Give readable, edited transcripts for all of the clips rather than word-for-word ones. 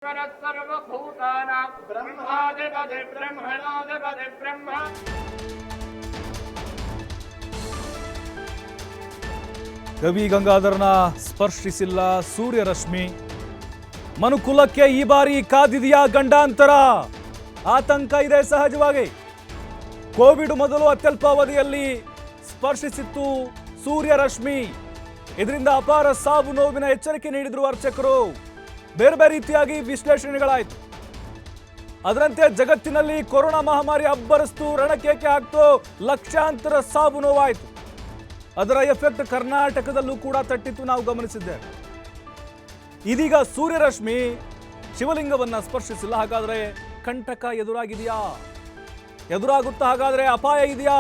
सर्वभूतानां ब्रह्मादिपदे ब्रह्मणादिपदे ब्रह्म ಕವಿ ಗಂಗಾಧರನ ಸ್ಪರ್ಶಿಸಿಲ್ಲ ಸೂರ್ಯರಶ್ಮಿ. ಮನುಕುಲಕ್ಕೆ ಈ ಬಾರಿ ಕಾದಿದೆಯಾ ಗಂಡಾಂತರ? ಆತಂಕ ಇದೆ ಸಹಜವಾಗಿ. ಕೋವಿಡ್ ಮೊದಲು ಅತ್ಯಲ್ಪ ಅವಧಿಯಲ್ಲಿ ಸ್ಪರ್ಶಿಸಿತ್ತು ಸೂರ್ಯರಶ್ಮಿ. ಇದರಿಂದ ಅಪಾರ ಸಾವು ನೋವಿನ ಎಚ್ಚರಿಕೆ ನೀಡಿದ್ರು ಅರ್ಚಕರು. ಬೇರೆ ಬೇರೆ ರೀತಿಯಾಗಿ ವಿಶ್ಲೇಷಣೆಗಳಾಯಿತು. ಅದರಂತೆ ಜಗತ್ತಿನಲ್ಲಿ ಕೊರೋನಾ ಮಹಾಮಾರಿ ಅಬ್ಬರಿಸ್ತು, ರಣಕೇಕೆ ಹಾಕ್ತು, ಲಕ್ಷಾಂತರ ಸಾವು ನೋವಾಯಿತು. ಅದರ ಎಫೆಕ್ಟ್ ಕರ್ನಾಟಕದಲ್ಲೂ ಕೂಡ ತಟ್ಟಿತ್ತು, ನಾವು ಗಮನಿಸಿದ್ದೇವೆ. ಇದೀಗ ಸೂರ್ಯರಶ್ಮಿ ಶಿವಲಿಂಗವನ್ನ ಸ್ಪರ್ಶಿಸಿಲ್ಲ. ಹಾಗಾದ್ರೆ ಕಂಟಕ ಎದುರಾಗಿದೆಯಾ? ಎದುರಾಗುತ್ತಾ? ಹಾಗಾದ್ರೆ ಅಪಾಯ ಇದೆಯಾ?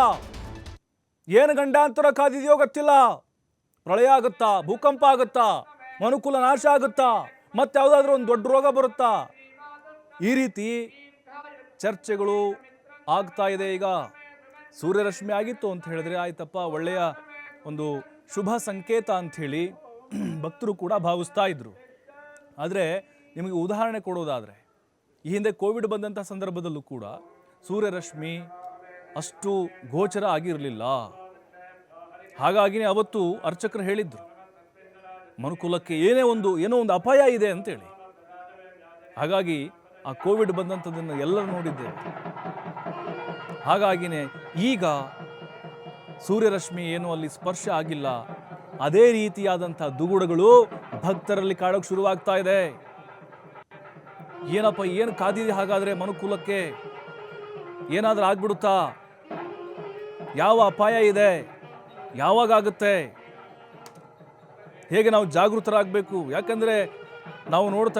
ಏನು ಗಂಡಾಂತರ ಕಾದಿದೆಯೋ ಗೊತ್ತಿಲ್ಲ. ಪ್ರಳಯ ಆಗುತ್ತಾ? ಭೂಕಂಪ ಆಗುತ್ತಾ? ಮನುಕುಲ ನಾಶ ಆಗುತ್ತಾ? ಮತ್ತೆ ಯಾವುದಾದ್ರೂ ಒಂದು ದೊಡ್ಡ ರೋಗ ಬರುತ್ತಾ? ಈ ರೀತಿ ಚರ್ಚೆಗಳು ಆಗ್ತಾ ಇದೆ. ಈಗ ಸೂರ್ಯರಶ್ಮಿ ಆಗಿತ್ತು ಅಂತ ಹೇಳಿದ್ರೆ ಆಯ್ತಪ್ಪ, ಒಳ್ಳೆಯ ಒಂದು ಶುಭ ಸಂಕೇತ ಅಂಥೇಳಿ ಭಕ್ತರು ಕೂಡ ಭಾವಿಸ್ತಾ ಇದ್ರು. ಆದರೆ ನಿಮಗೆ ಉದಾಹರಣೆ ಕೊಡೋದಾದರೆ, ಈ ಹಿಂದೆ ಕೋವಿಡ್ ಬಂದಂಥ ಸಂದರ್ಭದಲ್ಲೂ ಕೂಡ ಸೂರ್ಯರಶ್ಮಿ ಅಷ್ಟು ಗೋಚರ ಆಗಿರಲಿಲ್ಲ. ಹಾಗಾಗಿನೇ ಅವತ್ತು ಅರ್ಚಕರು ಹೇಳಿದ್ರು, ಮನುಕುಲಕ್ಕೆ ಏನೋ ಒಂದು ಅಪಾಯ ಇದೆ ಅಂತೇಳಿ. ಹಾಗಾಗಿ ಆ ಕೋವಿಡ್ ಬಂದಂಥದ್ದನ್ನು ಎಲ್ಲರೂ ನೋಡಿದ್ದೇವೆ. ಹಾಗಾಗಿನೇ ಈಗ ಸೂರ್ಯರಶ್ಮಿ ಏನು ಅಲ್ಲಿ ಸ್ಪರ್ಶ ಆಗಿಲ್ಲ, ಅದೇ ರೀತಿಯಾದಂಥ ದುಗುಡಗಳು ಭಕ್ತರಲ್ಲಿ ಕಾಡೋಕೆ ಶುರುವಾಗ್ತಾ ಇದೆ. ಏನಪ್ಪ, ಏನು ಕಾದಿದೆ ಹಾಗಾದ್ರೆ ಮನುಕುಲಕ್ಕೆ? ಏನಾದ್ರೂ ಆಗ್ಬಿಡುತ್ತಾ? ಯಾವ ಅಪಾಯ ಇದೆ? ಯಾವಾಗ ಆಗುತ್ತೆ? ಹೇಗೆ ನಾವು ಜಾಗೃತರಾಗಬೇಕು? ಯಾಕಂದ್ರೆ ನಾವು ನೋಡ್ತಾ